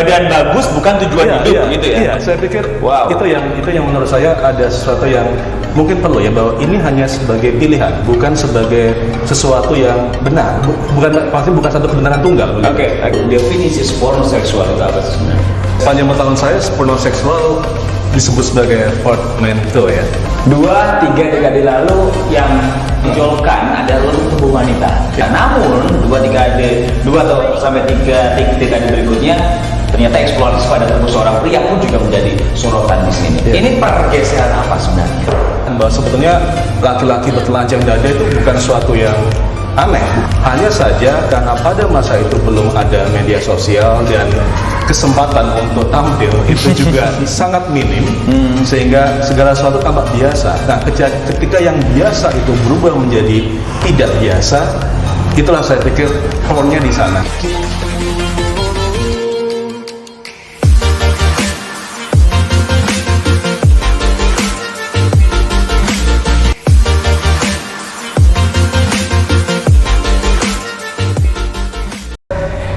badan bagus bukan tujuan hidup gitu ya. Iya, saya pikir Wow. itu yang menurut saya ada sesuatu yang mungkin perlu ya, bahwa ini hanya sebagai pilihan, bukan sebagai sesuatu yang benar, pasti bukan satu kebenaran tunggal. Oke, definisi pornoseksual itu apa sih sebenarnya? Sepanjang pengetahuan saya, pornoseksual disebut sebagai portmanteau ya. 2-3 dekade lalu yang dijolkan adalah tubuh wanita. Namun 2 atau sampai 3 dekade berikutnya ternyata eksploitasi pada tubuh seorang pria pun juga menjadi sorotan di sini. Iya. Ini pergeseran apa sebenarnya? Bahwa sebetulnya laki-laki bertelanjang dada itu bukan suatu yang aneh. Hanya saja karena pada masa itu belum ada media sosial dan kesempatan untuk tampil itu juga sangat minim, sehingga segala sesuatu tampak biasa. Nah, ketika yang biasa itu berubah menjadi tidak biasa, itulah saya pikir pornya di sana.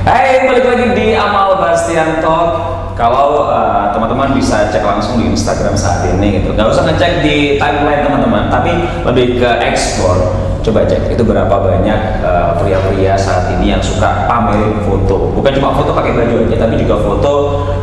Hai, balik lagi di Amal Bastian Talk. Kalau teman-teman bisa cek langsung di Instagram saat ini gitu. Gak usah ngecek di timeline teman-teman, tapi lebih ke explore. Coba cek itu berapa banyak pria-pria saat ini yang suka pamerin foto. Bukan cuma foto pakai baju aja, tapi juga foto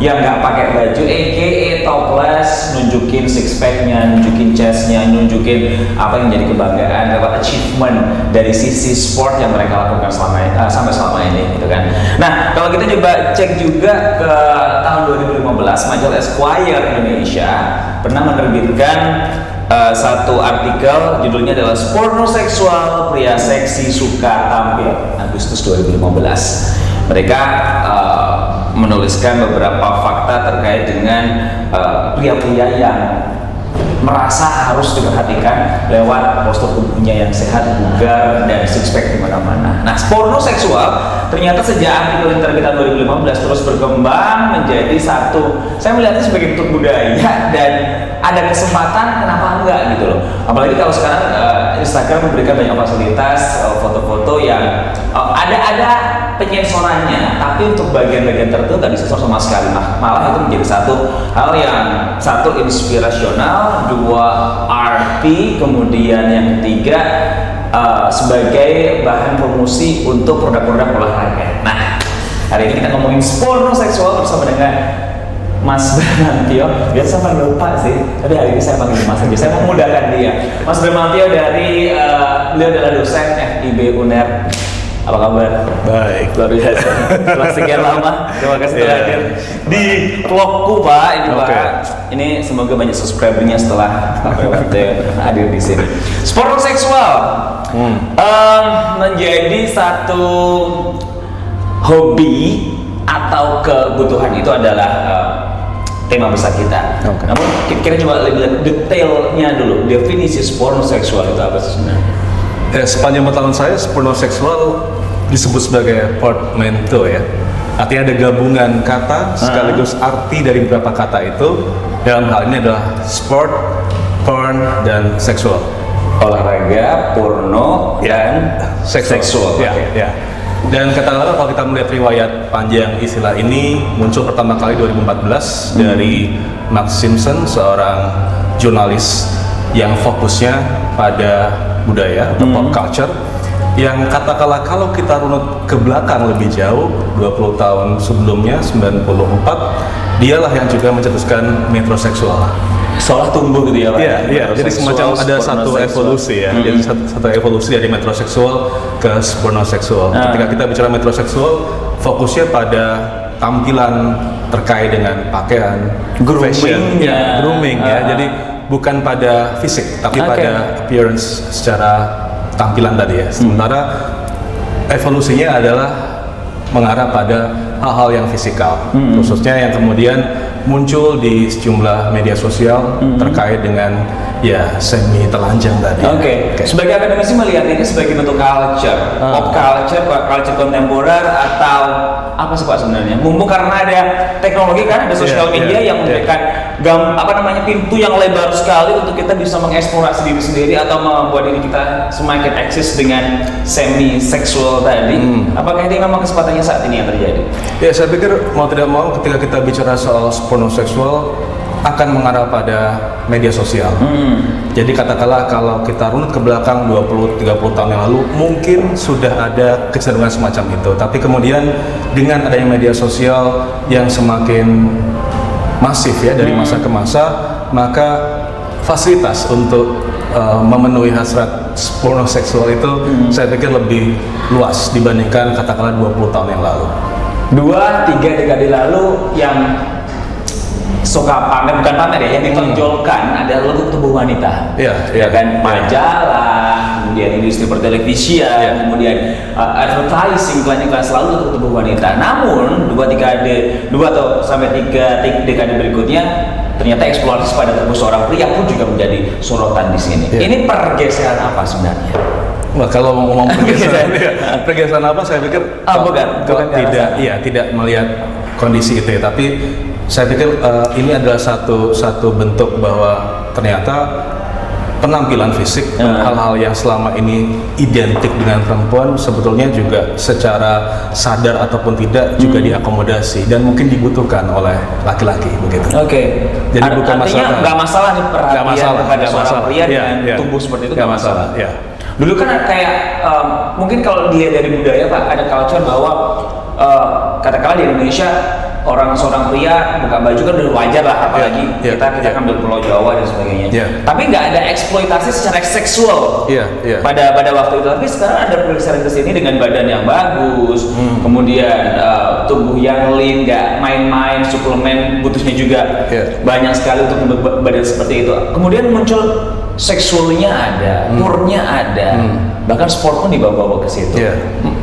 yang nggak pakai baju, aka topless, nunjukin six pack-nya, nunjukin chest-nya, nunjukin apa yang jadi kebanggaan lewat achievement dari sisi sport yang mereka lakukan sampai selama ini, gitu kan. Nah, kalau kita coba cek juga ke tahun 2015, majalah Esquire Indonesia pernah menerbitkan satu artikel judulnya adalah Pornoseksual Pria Seksi Suka Tampil, Agustus 2015. Mereka menuliskan beberapa fakta terkait dengan pria-pria yang merasa harus diperhatikan lewat postur tubuhnya yang sehat, bugar, dan six pack di mana-mana. Nah, pornoseksual ternyata sejak artikel yang terbitan 2015 terus berkembang menjadi satu, saya melihatnya sebagai bentuk budaya dan ada kesempatan, kenapa enggak gitu loh. Apalagi kalau sekarang Instagram memberikan banyak fasilitas foto-foto yang ada penyensorannya, tapi untuk bagian-bagian tertentu nggak disensor sama sekali. Malah itu menjadi satu hal yang satu inspirasional, 2 arti, kemudian yang ketiga sebagai bahan promosi untuk produk-produk olahraga. Nah, hari ini kita ngomongin pornoseksual bersama dengan Mas Bernantio. Biasa panggil Pak sih, tapi hari ini saya panggil Mas aja. Saya memudahkan dia. Mas Bernantio dari beliau adalah dosen FIB UNER. Apa kabar? Baik. Luar biasa. Setelah sekian lama, terima kasih telah hadir di vlogku, Pak. Ini Pak. Ini semoga banyak subscribernya setelah Pak Bernantio hadir di sini. Pornoseksual menjadi satu hobi atau kebutuhan, itu adalah tema besar kita. Namun kita coba lebih detailnya dulu, definisi pornoseksual itu apa sih sebenarnya? Sepanjang pengetahuan saya, pornoseksual disebut sebagai portmanteau ya. Artinya ada gabungan kata sekaligus arti dari beberapa kata itu. Dalam hal ini adalah sport, porn, dan seksual. Olahraga, porno, dan seksual. Ya. Dan katakanlah kalau kita melihat riwayat panjang istilah ini muncul pertama kali 2014 dari Mark Simpson, seorang jurnalis yang fokusnya pada budaya atau pop culture, yang katakanlah kalau kita runut ke belakang lebih jauh 20 tahun sebelumnya, 94, dialah yang juga mencetuskan metroseksual. Seolah tumbuh gitu ya Pak? Iya, jadi semacam ada satu evolusi ya, jadi satu evolusi dari metroseksual ke pornoseksual. Ketika kita bicara metroseksual, fokusnya pada tampilan terkait dengan pakaian, fashion, grooming ya. Jadi bukan pada fisik, tapi pada appearance secara tampilan tadi ya. Sementara evolusinya adalah mengarah pada hal-hal yang fisikal, khususnya yang kemudian muncul di sejumlah media sosial terkait dengan ya semi telanjang tadi. Sebagai akademisi melihat ini sebagai bentuk culture, pop culture, culture kontemporer, atau apa sih Pak sebenarnya? Mumpung karena ada teknologi kan, ada sosial media yang memberikan pintu yang lebar sekali untuk kita bisa mengeksplorasi diri sendiri atau membuat diri kita semakin eksis dengan semi seksual tadi. Apakah ini memang kesempatannya saat ini yang terjadi? Ya, saya pikir mau tidak mau ketika kita bicara soal porno seksual akan mengarah pada media sosial. Jadi katakanlah kalau kita runut ke belakang 20-30 tahun yang lalu mungkin sudah ada kecenderungan semacam itu. Tapi kemudian dengan adanya media sosial yang semakin masif ya dari masa ke masa, maka fasilitas untuk memenuhi hasrat porno seksual itu saya pikir lebih luas dibandingkan katakanlah 20 tahun yang lalu. 2-3 dekade lalu yang suka pamer, bukan pamer ya, yang ditonjolkan adalah tubuh wanita. Iya, kan majalah, kemudian industri pertelevisian, kemudian advertising, iklan selalu tubuh wanita. Namun 2 atau sampai 3 dekade berikutnya ternyata eksplorasi pada tubuh seorang pria pun juga menjadi sorotan di sini. Ini pergeseran apa sebenarnya? Wah, kalau mau ngomong pergeseran apa, saya pikir bukan tidak melihat kondisi itu ya, tapi saya pikir ini adalah satu bentuk bahwa ternyata penampilan fisik, hal-hal yang selama ini identik dengan perempuan sebetulnya juga secara sadar ataupun tidak juga diakomodasi dan mungkin dibutuhkan oleh laki-laki begitu. Jadi bukan artinya nggak masalah nih perhatian kepada seorang pria dengan tubuh seperti itu, nggak masalah. Dulu kan kayak mungkin kalau dilihat dari budaya Pak, ada culture bahwa katakanlah di Indonesia seorang pria buka baju kan udah wajar lah, apalagi kita kan di Pulau Jawa dan sebagainya. Tapi nggak ada eksploitasi secara seksual pada waktu itu. Tapi sekarang ada pergeseran ke sini dengan badan yang bagus, kemudian tubuh yang lean, nggak main-main, suplemen butuhnya juga banyak sekali untuk membentuk badan seperti itu. Kemudian muncul seksualnya ada, pornya ada, bahkan sport pun dibawa-bawa ke situ.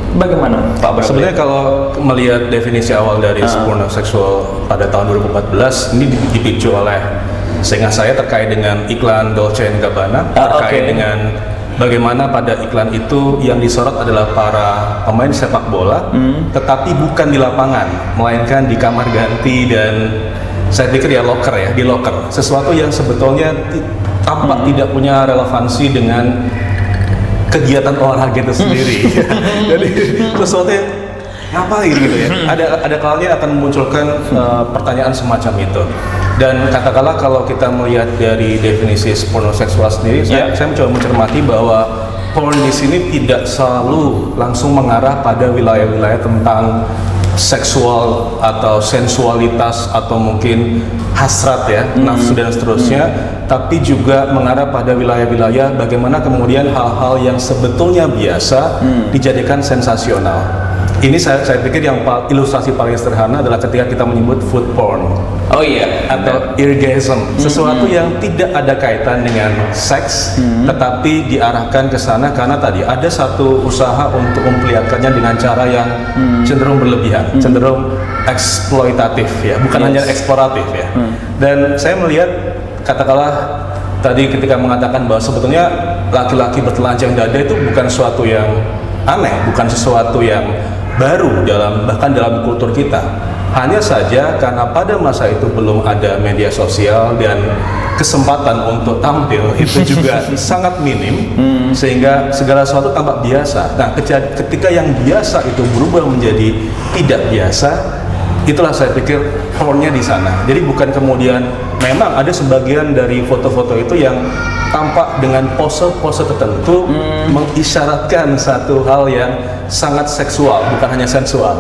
Bagaimana Pak Bram? Sebenarnya kalau melihat definisi awal dari porno seksual pada tahun 2014 ini dipicu oleh seingat saya terkait dengan iklan Dolce & Gabbana, terkait dengan bagaimana pada iklan itu yang disorot adalah para pemain sepak bola, tetapi bukan di lapangan, melainkan di kamar ganti dan saya pikir di locker, sesuatu yang sebetulnya tampak tidak punya relevansi dengan kegiatan olahraga itu sendiri. Jadi sesuatu yang ngapain gitu ya. Ada kalanya akan memunculkan pertanyaan semacam itu. Dan katakanlah kalau kita melihat dari definisi porno seksual sendiri, saya mencoba mencermati bahwa porn di sini tidak selalu langsung mengarah pada wilayah-wilayah tentang seksual atau sensualitas atau mungkin hasrat ya, nafsu dan seterusnya, tapi juga mengarah pada wilayah-wilayah bagaimana kemudian hal-hal yang sebetulnya biasa dijadikan sensasional. Ini saya pikir yang ilustrasi paling sederhana adalah ketika kita menyebut food porn. Atau orgasm, sesuatu yang tidak ada kaitan dengan seks, tetapi diarahkan ke sana karena tadi ada satu usaha untuk memperlihatkannya dengan cara yang cenderung berlebihan, cenderung eksploitatif ya, bukan hanya eksploratif ya. Dan saya melihat katakanlah tadi ketika mengatakan bahwa sebetulnya laki-laki bertelanjang dada itu bukan sesuatu yang aneh, bukan sesuatu yang baru bahkan dalam kultur kita. Hanya saja karena pada masa itu belum ada media sosial dan kesempatan untuk tampil itu juga sangat minim, sehingga segala sesuatu tampak biasa. Nah, ketika yang biasa itu berubah menjadi tidak biasa, itulah saya pikir pornya di sana. Jadi bukan kemudian memang ada sebagian dari foto-foto itu yang tampak dengan pose-pose tertentu mengisyaratkan satu hal yang sangat seksual, bukan hanya sensual.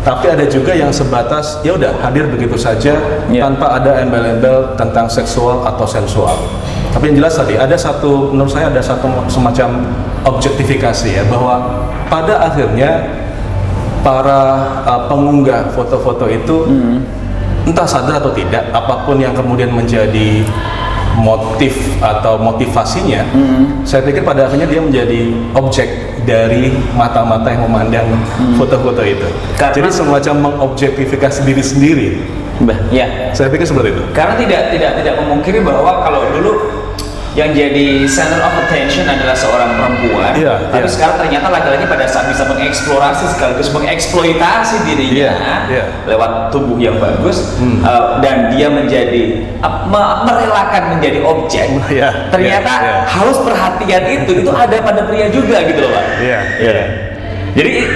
Tapi ada juga yang sebatas ya udah hadir begitu saja tanpa ada embel-embel tentang seksual atau sensual. Tapi yang jelas tadi menurut saya ada satu semacam objektifikasi ya, bahwa pada akhirnya para pengunggah foto-foto itu entah sadar atau tidak, apapun yang kemudian menjadi motif atau motivasinya, saya pikir pada akhirnya dia menjadi objek dari mata-mata yang memandang foto-foto itu. Jadi semacam mengobjektifikasi diri sendiri. Saya pikir seperti itu. Karena tidak memungkiri bahwa kalau dulu yang jadi center of attention adalah seorang perempuan, tapi sekarang ternyata laki-laki pada saat bisa mengeksplorasi sekaligus mengeksploitasi dirinya lewat tubuh yang bagus, dan dia merelakan menjadi objek. Ternyata haus perhatian itu ada pada pria juga gitu loh Pak. Jadi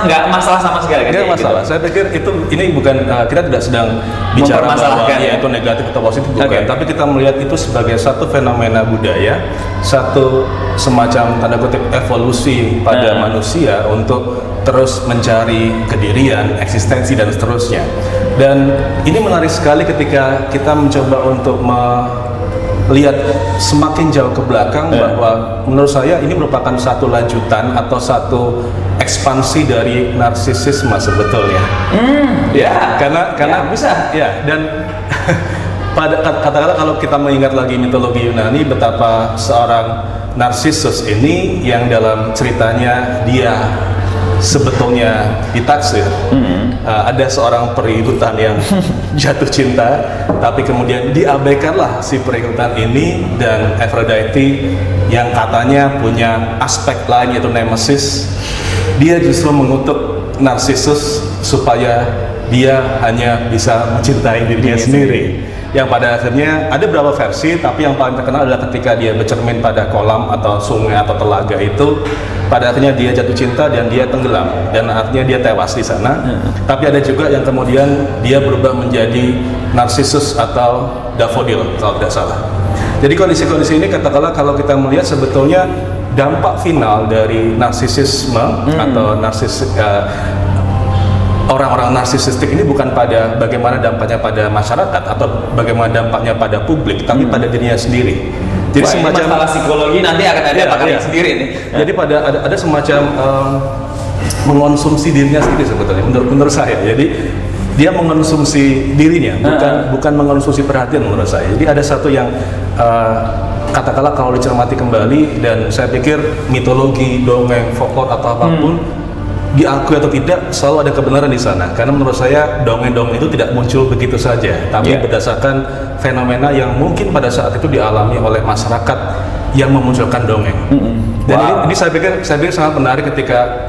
nggak masalah sama sekali kan? Nggak masalah. Saya pikir ini bukan kita tidak sedang bicara bahwa ya? itu negatif atau positif, bukan. Tapi kita melihat itu sebagai satu fenomena budaya, satu semacam tanda kutip evolusi pada manusia untuk terus mencari kedirian, eksistensi dan seterusnya. Dan ini menarik sekali ketika kita mencoba untuk lihat semakin jauh ke belakang bahwa menurut saya ini merupakan satu lanjutan atau satu ekspansi dari narsisisme sebetulnya. Karena bisa ya, dan katakanlah kalau kita mengingat lagi mitologi Yunani, betapa seorang Narsisus ini yang dalam ceritanya dia sebetulnya ditaksir ada seorang peri hutan yang jatuh cinta, tapi kemudian diabaikanlah si peri hutan ini, dan Aphrodite yang katanya punya aspek lain yaitu Nemesis, dia justru mengutuk Narsisus supaya dia hanya bisa mencintai dirinya sendiri. Yang pada akhirnya ada beberapa versi, tapi yang paling terkenal adalah ketika dia bercermin pada kolam atau sungai atau telaga itu, pada akhirnya dia jatuh cinta dan dia tenggelam, dan artinya dia tewas di sana. Tapi ada juga yang kemudian dia berubah menjadi Narcissus atau Daffodil kalau tidak salah. Jadi kondisi-kondisi ini katakanlah kalau kita melihat sebetulnya dampak final dari narsisisme atau orang-orang narsisistik ini bukan pada bagaimana dampaknya pada masyarakat atau bagaimana dampaknya pada publik, tapi pada dirinya sendiri. Jadi semacam masalah psikologi nanti akan ada pakarnya sendiri nih. Jadi ada semacam mengonsumsi dirinya sendiri sebetulnya menurut saya. Jadi dia mengonsumsi dirinya, bukan mengonsumsi perhatian menurut saya. Jadi ada satu yang katakanlah kalau dicermati kembali, dan saya pikir mitologi, dongeng, folklore atau apapun diakui atau tidak selalu ada kebenaran di sana, karena menurut saya dongeng-dongeng itu tidak muncul begitu saja, tapi berdasarkan fenomena yang mungkin pada saat itu dialami oleh masyarakat yang memunculkan dongeng. Dan ini saya pikir sangat menarik ketika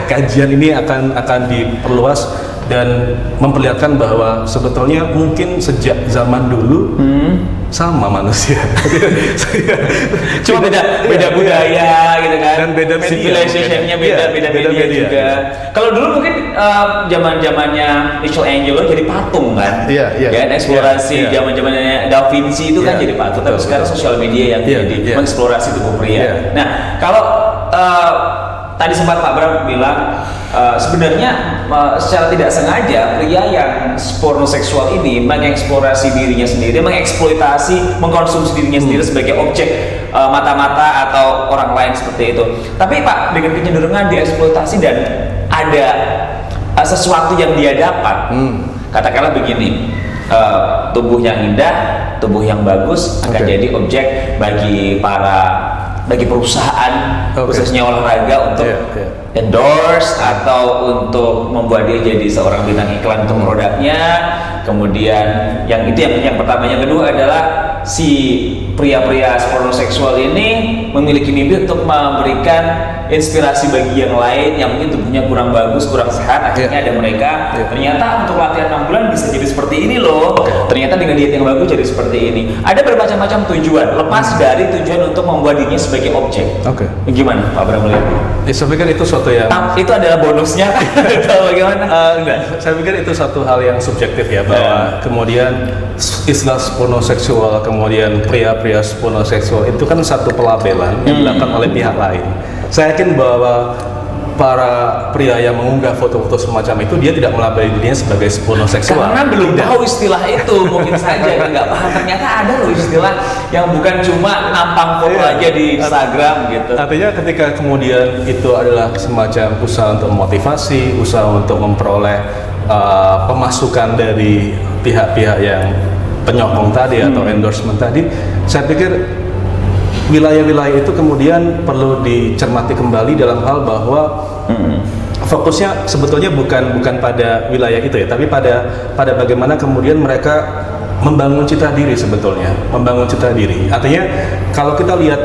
kajian ini akan diperluas dan memperlihatkan bahwa sebetulnya mungkin sejak zaman dulu sama manusia. Cuma beda budaya gitu kan. Dan beda media. Civilization-nya beda media juga. Kalau dulu mungkin zaman-zamannya Michelangelo jadi patung kan. Kan eksplorasi zaman-zamannya Da Vinci itu kan jadi patung. Tapi sekarang sosial media yang jadi mengeksplorasi tubuh pria. Nah, kalau tadi sempat Pak Bram bilang sebenarnya secara tidak sengaja pria yang pornoseksual ini mengeksplorasi dirinya sendiri, mengeksploitasi, mengkonsumsi dirinya sendiri sebagai objek mata-mata atau orang lain seperti itu. Tapi Pak, dengan kecenderungan dieksploitasi dan ada sesuatu yang dia dapat, katakanlah begini, tubuh yang indah, tubuh yang bagus akan jadi objek bagi perusahaan khususnya olahraga untuk endorse atau untuk membuat dia jadi seorang bintang iklan untuk produknya. Kemudian yang pertama, yang kedua adalah si pria-pria pornoseksual ini memiliki mimpi untuk memberikan inspirasi bagi yang lain yang mungkin tubuhnya kurang bagus, kurang sehat. Akhirnya ada mereka ternyata untuk latihan 6 bulan bisa jadi seperti ini loh. Ternyata dengan diet yang bagus jadi seperti ini. Ada bermacam-macam tujuan lepas dari tujuan untuk membuat dirinya sebagai objek. Gimana Pak Bram melihat? Saya pikir itu suatu yang itu adalah bonusnya atau bagaimana? Enggak, saya pikir itu satu hal yang subjektif ya, bahwa kemudian istilah pornoseksual, kemudian pria-pria pornoseksual itu kan satu pelabelan yang dilakukan oleh pihak lain. Saya yakin bahwa para pria yang mengunggah foto-foto semacam itu, dia tidak melabeli dirinya sebagai pornoseksual. Karena belum tahu istilah itu, mungkin saja nggak paham. Ternyata ada loh istilah yang bukan cuma nampang foto aja di Instagram gitu. Artinya ketika kemudian itu adalah semacam usaha untuk memotivasi, usaha untuk memperoleh pemasukan dari pihak-pihak yang penyokong tadi atau endorsement tadi, saya pikir wilayah-wilayah itu kemudian perlu dicermati kembali dalam hal bahwa fokusnya sebetulnya bukan pada wilayah itu ya, tapi pada bagaimana kemudian mereka membangun citra diri sebetulnya, membangun citra diri. Artinya kalau kita lihat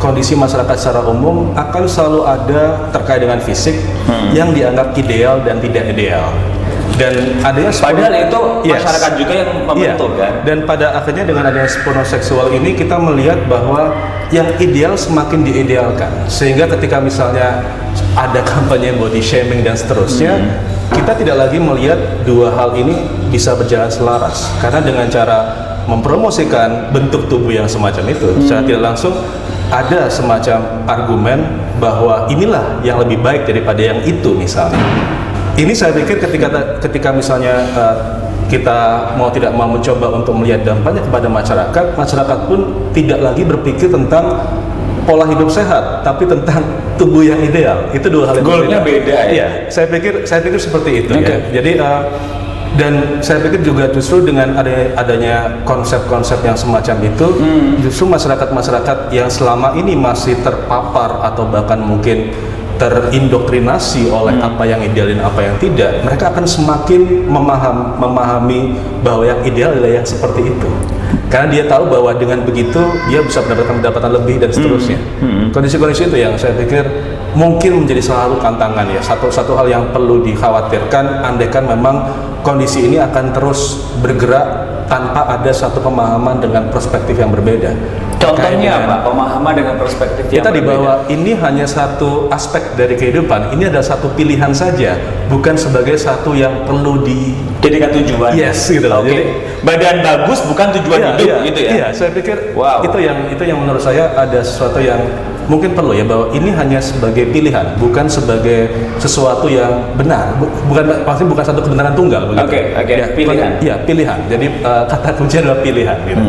kondisi masyarakat secara umum akan selalu ada terkait dengan fisik yang dianggap ideal dan tidak ideal. Dan adanya Padahal itu Yes. masyarakat juga yang membentuk kan. Dan pada akhirnya dengan adanya pornoseksual ini kita melihat bahwa yang ideal semakin diidealkan, sehingga ketika misalnya ada kampanye body shaming dan seterusnya, kita tidak lagi melihat dua hal ini bisa berjalan selaras, karena dengan cara mempromosikan bentuk tubuh yang semacam itu secara tidak langsung ada semacam argumen bahwa inilah yang lebih baik daripada yang itu misalnya. Ini saya pikir ketika misalnya kita mau tidak mau mencoba untuk melihat dampaknya kepada masyarakat pun tidak lagi berpikir tentang pola hidup sehat, tapi tentang tubuh yang ideal. Itu dua hal yang Goalnya beda ya. Iya, saya pikir seperti itu Okay. ya. Jadi dan saya pikir juga justru dengan adanya konsep-konsep yang semacam itu, justru masyarakat yang selama ini masih terpapar atau bahkan mungkin terindoktrinasi oleh apa yang ideal dan apa yang tidak, mereka akan semakin memahami bahwa yang ideal adalah yang seperti itu, karena dia tahu bahwa dengan begitu dia bisa mendapatkan pendapatan lebih dan seterusnya. Kondisi-kondisi itu yang saya pikir mungkin menjadi salah satu tantangan ya, satu hal yang perlu dikhawatirkan andaikan memang kondisi ini akan terus bergerak tanpa ada satu pemahaman dengan perspektif yang berbeda. Contohnya apa? Pemahaman dengan perspektif yang Kita di berbeda. bahwa ini hanya satu aspek dari kehidupan, ini adalah satu pilihan saja, bukan sebagai satu yang perlu Jadikan tujuan. Yes, gitu loh. Oke. Jadi Badan bagus bukan tujuan hidup gitu ya. Iya, saya pikir Wow. itu yang menurut saya ada sesuatu yang mungkin perlu ya, bahwa ini hanya sebagai pilihan, bukan sebagai sesuatu yang benar. Pasti bukan satu kebenaran tunggal begitu. Oke, Ya, pilihan. Iya, pilihan. Jadi kata kunci adalah pilihan gitu.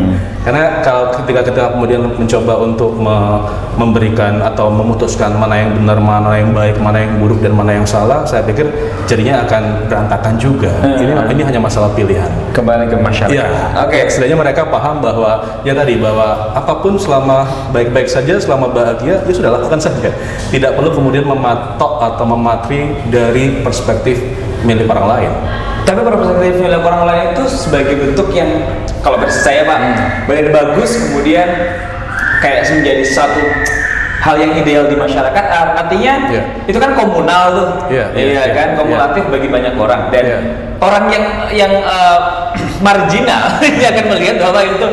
Karena kalau ketika kita kemudian mencoba untuk memberikan atau memutuskan mana yang benar, mana yang baik, mana yang buruk dan mana yang salah, saya pikir jadinya akan berantakan juga. Ini hanya masalah pilihan. Kembali ke masyarakat. Iya. Oke. Setidaknya mereka paham bahwa bahwa apapun selama baik-baik saja, selama bahagia, ya sudah lakukan saja. Tidak perlu kemudian mematok atau mematri dari perspektif milik orang lain. Tapi perspektif milik orang lain itu sebagai bentuk yang kalau versi saya Pak, badan bagus kemudian kayak menjadi satu hal yang ideal di masyarakat, artinya itu kan komunal tuh, kan kumulatif bagi banyak orang, dan orang yang marginal ini akan melihat bahwa itu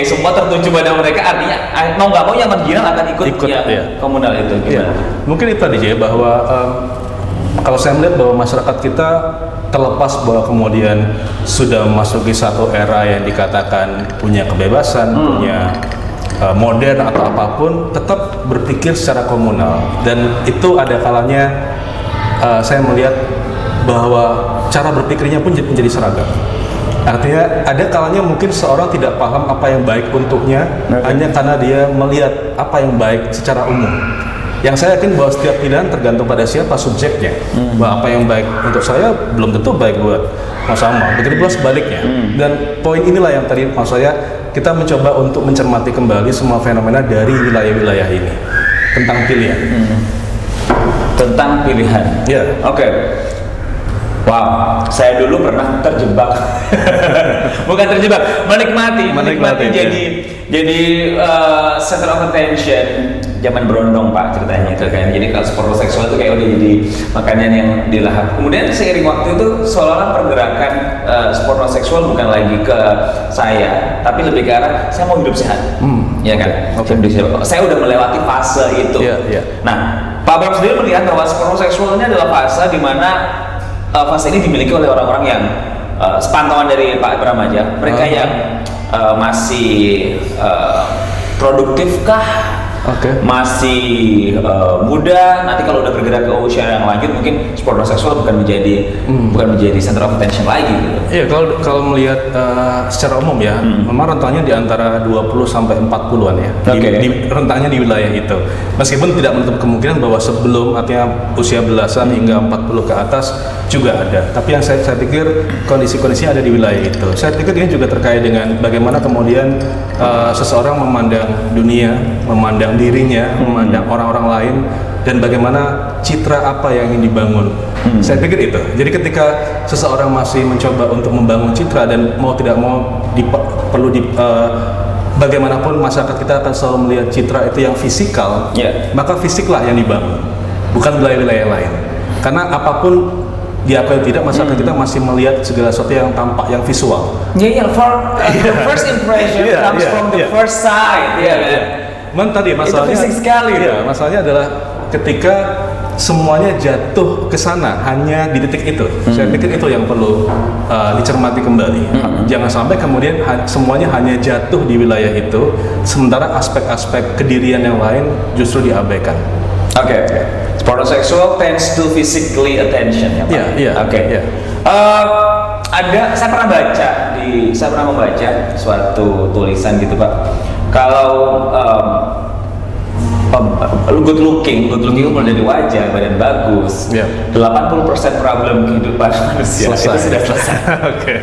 semua tertuju pada mereka, artinya mau nggak mau yang marginal akan ikut yang komunal itu. Gimana? Mungkin itu tadi ya, bahwa kalau saya melihat bahwa masyarakat kita terlepas bahwa kemudian sudah memasuki satu era yang dikatakan punya kebebasan, punya modern atau apapun, tetap berpikir secara komunal, dan itu ada kalanya saya melihat bahwa cara berpikirnya pun menjadi seragam. Artinya ada kalanya mungkin seorang tidak paham apa yang baik untuknya hanya karena dia melihat apa yang baik secara umum. Yang saya yakin bahwa setiap pilihan tergantung pada siapa subjeknya. Bahwa apa yang baik untuk saya belum tentu baik buat Mas Amal. Begitu pula sebaliknya. Dan poin inilah yang tadi maksud saya, kita mencoba untuk mencermati kembali semua fenomena dari wilayah-wilayah ini tentang pilihan. Tentang pilihan. Ya. Oke. Wow, saya dulu pernah terjebak. Bukan terjebak, menikmati jadi center of attention zaman berondong Pak, ceritanya itu kan. Jadi kalau porno seksual itu kayak udah jadi makanan yang dilahap. Kemudian seiring waktu itu seolah-olah pergerakan porno seksual bukan lagi ke saya, tapi lebih ke arah saya mau hidup sehat. Ya kan? Saya udah melewati fase itu. Nah, Pak Bram sendiri melihat bahwa porno seksual ini adalah fase di mana fase ini dimiliki oleh orang-orang yang sepantauan dari Pak Bram aja, mereka yang masih produktifkah, masih muda. Nanti kalau udah bergerak ke usia yang lanjut, mungkin porno seksual bukan menjadi center of attention lagi gitu. Iya, kalau melihat secara umum ya, memang rentangnya di antara 20 sampai 40-an ya. Rentangnya di wilayah itu. Meskipun tidak menutup kemungkinan bahwa sebelum, artinya usia belasan hingga 40 ke atas juga ada. Tapi yang saya pikir kondisi-kondisinya ada di wilayah itu. Saya pikir ini juga terkait dengan bagaimana kemudian seseorang memandang dunia, memandang dirinya, memandang orang-orang lain, dan bagaimana citra apa yang ingin dibangun. Saya pikir itu. Jadi ketika seseorang masih mencoba untuk membangun citra dan mau tidak mau bagaimanapun masyarakat kita akan selalu melihat citra itu yang fisikal, maka fisiklah yang dibangun, bukan wilayah-wilayah lain. Karena apapun diakui atau tidak, masyarakat kita masih melihat segala sesuatu yang tampak, yang visual. Yeah, the first impression comes from the first sight. Tadi masalahnya, itu fisik sekali. Masalahnya adalah ketika semuanya jatuh ke sana hanya di titik itu. Saya pikir itu yang perlu dicermati kembali. Jangan sampai kemudian semuanya hanya jatuh di wilayah itu, sementara aspek-aspek kedirian yang lain justru diabaikan. Oke. Sportoseksual tends to physically attention ya Pak? Iya. Oke. Saya pernah membaca suatu tulisan gitu Pak. Kalau good looking mulai dari wajah, badan bagus. 80% problem kehidupan manusia itu sudah selesai. Oke.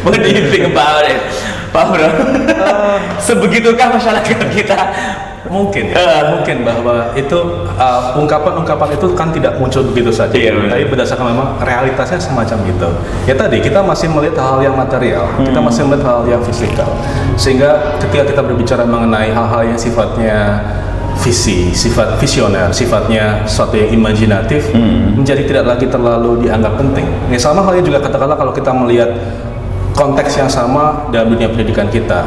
What do you think about it, Pak Bro? Sebegitukah masyarakat kita? Mungkin bahwa itu ungkapan-ungkapan itu kan tidak muncul begitu saja, tapi berdasarkan memang realitasnya semacam itu. Ya tadi kita masih melihat hal yang material, kita masih melihat hal yang fisikal, sehingga ketika kita berbicara mengenai hal-hal yang sifatnya sifat visioner, sifatnya sesuatu yang imajinatif, menjadi tidak lagi terlalu dianggap penting. Ini sama halnya juga katakanlah kalau kita melihat konteks yang sama dalam dunia pendidikan kita,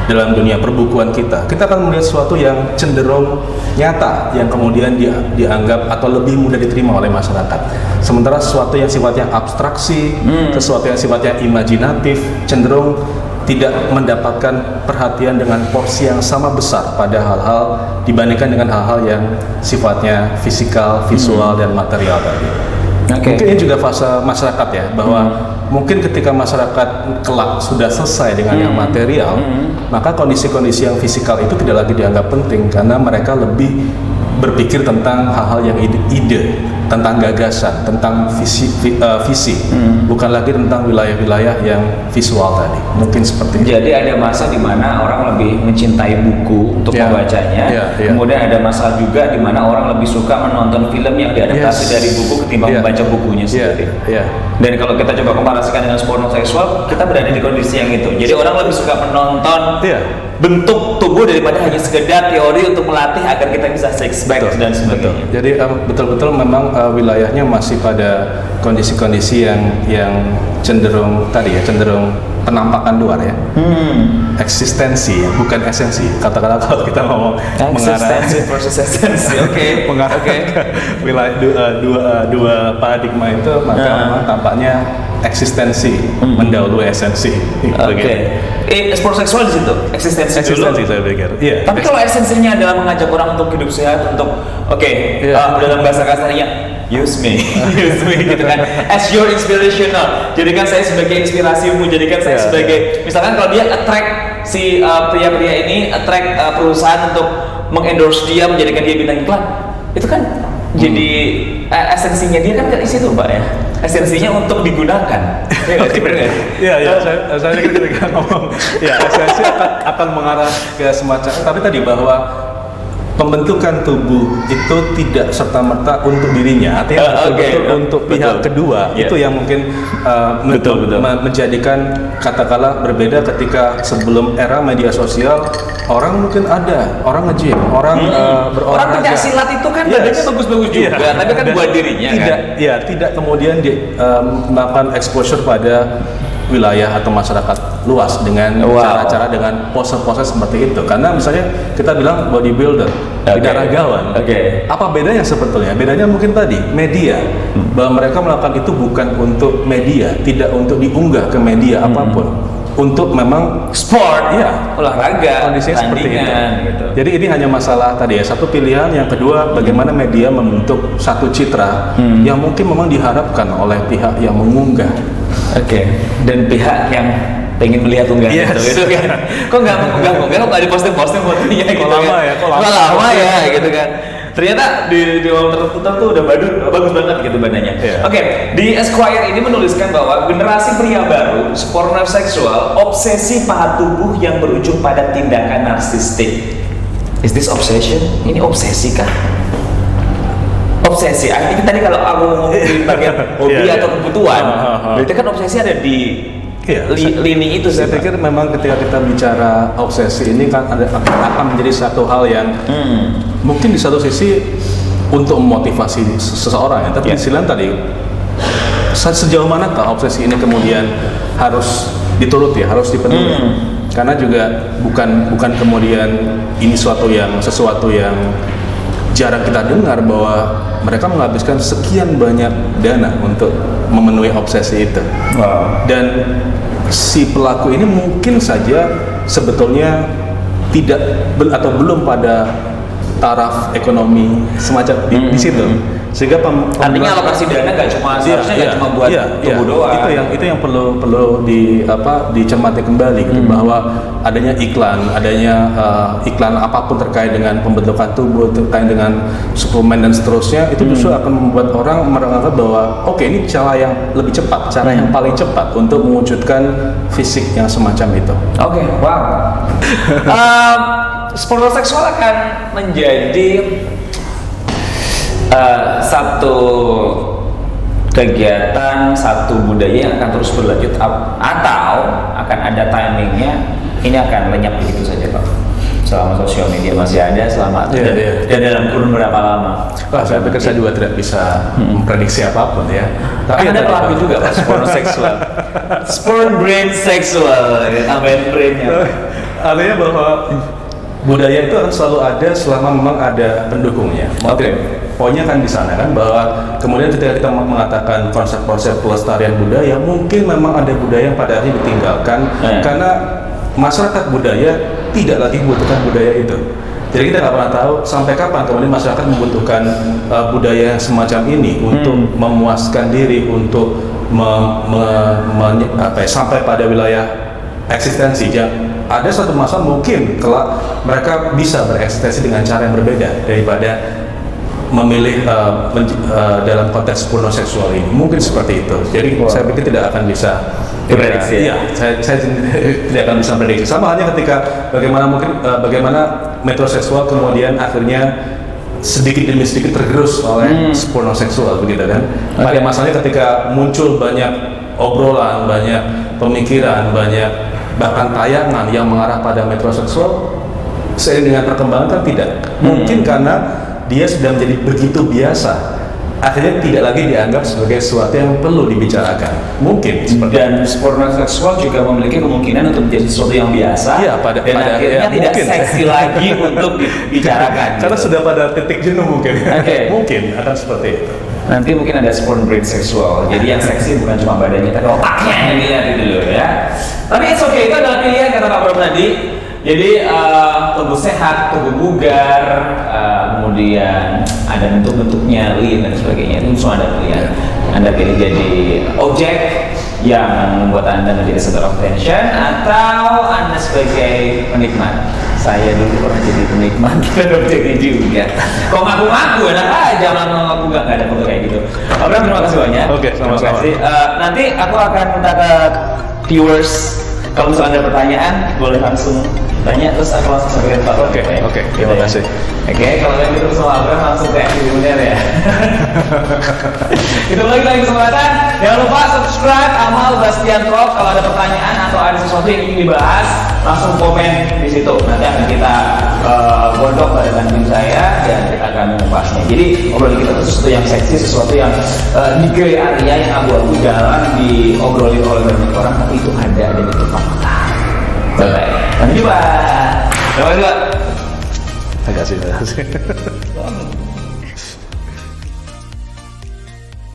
dalam dunia perbukuan kita akan melihat sesuatu yang cenderung nyata, yang kemudian dianggap atau lebih mudah diterima oleh masyarakat. Sementara sesuatu yang sifatnya abstraksi, sesuatu yang sifatnya imajinatif, cenderung tidak mendapatkan perhatian dengan porsi yang sama besar pada hal-hal dibandingkan dengan hal-hal yang sifatnya fisikal, visual, dan material tadi. Mungkin ini juga fase masyarakat ya, bahwa mungkin ketika masyarakat kelak sudah selesai dengan yang material, maka kondisi-kondisi yang fisikal itu tidak lagi dianggap penting karena mereka lebih berpikir tentang hal-hal yang ide, tentang gagasan, tentang visi, bukan lagi tentang wilayah-wilayah yang visual tadi. Mungkin seperti itu. Jadi ada masa di mana orang lebih mencintai buku untuk membacanya. Kemudian ada masa juga di mana orang lebih suka menonton film yang diadaptasi dari buku ketimbang membaca bukunya sendiri. Dan kalau kita coba komparasikan dengan sportoseksual, kita berada di kondisi yang itu. Jadi orang lebih suka menonton bentuk tubuh daripada hanya sekedar teori untuk melatih agar kita bisa six pack dan sebagainya. Jadi betul-betul memang wilayahnya masih pada kondisi-kondisi yang cenderung penampakan luar ya. Eksistensi ya, bukan esensi. Katakanlah kalau kita ngomong eksistensi versus esensi. Mengarah ke wilayah dua paradigma itu, maka memang tampaknya eksistensi mendahului esensi. Sportoseksual di situ, eksistensi dulu. Saya pikir. Tapi kalau esensinya adalah mengajak orang untuk hidup sehat, untuk dalam bahasa kasarnya use me gitu kan, as your inspirational. Jadikan saya sebagai inspirasimu, jadikan saya sebagai, misalkan kalau dia attract si pria-pria ini attract perusahaan untuk mengendorse dia, menjadikan dia bintang iklan, itu kan jadi esensinya dia kan di situ Pak ya. Esensinya untuk digunakan. Saya ketika ngomong esensi akan mengarah ke semacam, tapi tadi bahwa pembentukan tubuh itu tidak serta-merta untuk dirinya, artinya betul untuk pihak kedua. Itu yang mungkin menjadikan katakanlah berbeda ketika sebelum era media sosial. Orang mungkin orang nge-gym, orang berolahraga. Orang pencak silat itu kan badannya bagus-bagus juga, tapi kan buat dirinya tidak kemudian melakukan exposure pada wilayah atau masyarakat luas dengan cara-cara, dengan pose-pose seperti itu. Karena misalnya kita bilang bodybuilder, binaragawan. Apa bedanya sebetulnya? Bedanya mungkin tadi media, bahwa mereka melakukan itu bukan untuk media, tidak untuk diunggah ke media apapun. Untuk memang sport, olahraga, kondisinya seperti itu. Gitu. Jadi ini hanya masalah tadi satu pilihan, yang kedua bagaimana media membentuk satu citra yang mungkin memang diharapkan oleh pihak yang mengunggah. Dan pihak yang pengen melihat unggahan itu kan. Kok nggak diposting fotonya gitu kok lama ya gitu kan. Ternyata di momen tertentu udah bagus banget gitu badannya. Di Esquire ini menuliskan bahwa generasi pria baru, sportoseksual, obsesi pahat tubuh yang berujung pada tindakan narsistik. Is this obsession? Ini obsesi kah? Obsesi. Ini tadi kalau aku ngomong di bagian hobi atau kebutuhan, berarti kan obsesi ada di lini itu. Saya pikir memang ketika kita bicara obsesi ini kan akan menjadi satu hal yang mungkin di satu sisi untuk memotivasi seseorang ya, tapi di sisi lain tadi sejauh manakah obsesi ini kemudian harus dituruti, harus dipenuhi? Karena juga bukan kemudian ini sesuatu yang jarang kita dengar bahwa mereka menghabiskan sekian banyak dana untuk memenuhi obsesi itu. Dan si pelaku ini mungkin saja sebetulnya tidak atau belum pada taraf ekonomi semacam di situ, sehingga artinya alokasi dana seharusnya nggak cuma buat tubuh doang. Itu yang perlu dicermati kembali gitu, bahwa adanya iklan apapun terkait dengan pembentukan tubuh, terkait dengan suplemen dan seterusnya, itu justru akan membuat orang menganggap bahwa oke, ini cara yang lebih cepat, cara yang paling cepat untuk mewujudkan fisik yang semacam itu. Wow. Sport seksual akan menjadi satu kegiatan, satu budaya yang akan terus berlanjut, atau akan ada timingnya, ini akan lenyap begitu saja Pak? Selama sosial media masih ada, dan dalam kurun berapa lama? Saya pikir saya juga tidak bisa memprediksi apapun ya. Tapi ada pelaku juga Pak, sport seksual, sport brain seksual, tambahin brainnya. Artinya bahwa budaya itu akan selalu ada selama memang ada pendukungnya. Poinnya kan di sana kan, bahwa kemudian ketika kita mengatakan konsep-konsep pelestarian budaya, mungkin memang ada budaya yang pada akhirnya ditinggalkan karena masyarakat budaya tidak lagi membutuhkan budaya itu. Jadi kita nggak pernah tahu sampai kapan kemudian masyarakat membutuhkan budaya semacam ini untuk memuaskan diri, untuk sampai pada wilayah eksistensi. Ada suatu masa mungkin kelak mereka bisa bereksistensi dengan cara yang berbeda daripada memilih dalam konteks porno seksual ini. Mungkin seperti itu. Jadi saya pikir tidak akan bisa prediksi. Saya tidak akan bisa prediksi. Sama halnya ketika bagaimana metroseksual kemudian akhirnya sedikit demi sedikit tergerus oleh porno seksual, begitu kan? Pada masanya ketika muncul banyak obrolan, banyak pemikiran, banyak bahkan tayangan yang mengarah pada metroseksual, seiring dengan perkembangan kan tidak. Mungkin karena dia sudah menjadi begitu biasa, akhirnya tidak lagi dianggap sebagai sesuatu yang perlu dibicarakan. Mungkin seperti dan porno seksual juga memiliki kemungkinan untuk menjadi sesuatu yang biasa. Dan akhirnya tidak seksi lagi untuk dibicarakan. Karena sudah pada titik jenuh mungkin. Mungkin akan seperti itu. Nanti mungkin ada porn brain seksual. Jadi yang seksi bukan cuma badannya, tapi otaknya yang dilihat itu loh ya. Tapi it's okay, itu adalah pilihan kata Pak Bro tadi. Jadi tubuh sehat, tubuh bugar, kemudian ada bentuk-bentuknya, lean dan sebagainya, itu semua ada pilihan. Anda pilih jadi objek yang membuat Anda menjadi center of attention, atau Anda sebagai penikmat. Saya dulu pernah jadi penikmat objeknya juga. Kok ngaku-ngaku, enak aja ngaku nggak ada foto kayak gitu. Pak Bram, terima kasih banyak. Sama-sama. Terima kasih. Nanti aku akan minta ke viewers, kalau misalnya ada pertanyaan boleh langsung tanya, terus aku langsung sampaikan Pak Bram. Terima kasih. Kalau yang gitu sama Bram langsung ke bener ya. Itu lagi kesempatan. Jangan lupa subscribe Amal Bastian Talk. Kalau ada pertanyaan atau ada sesuatu yang ingin dibahas, langsung komen di situ. Nanti akan kita gondok pada tim saya dan kita akan membahasnya. Jadi obrolan kita itu sesuatu yang seksi, sesuatu yang di gray area yang abu-abu jarang diobrolin oleh banyak orang, tapi itu ada di depan mata. Bye. Sampai jumpa. Terima kasih.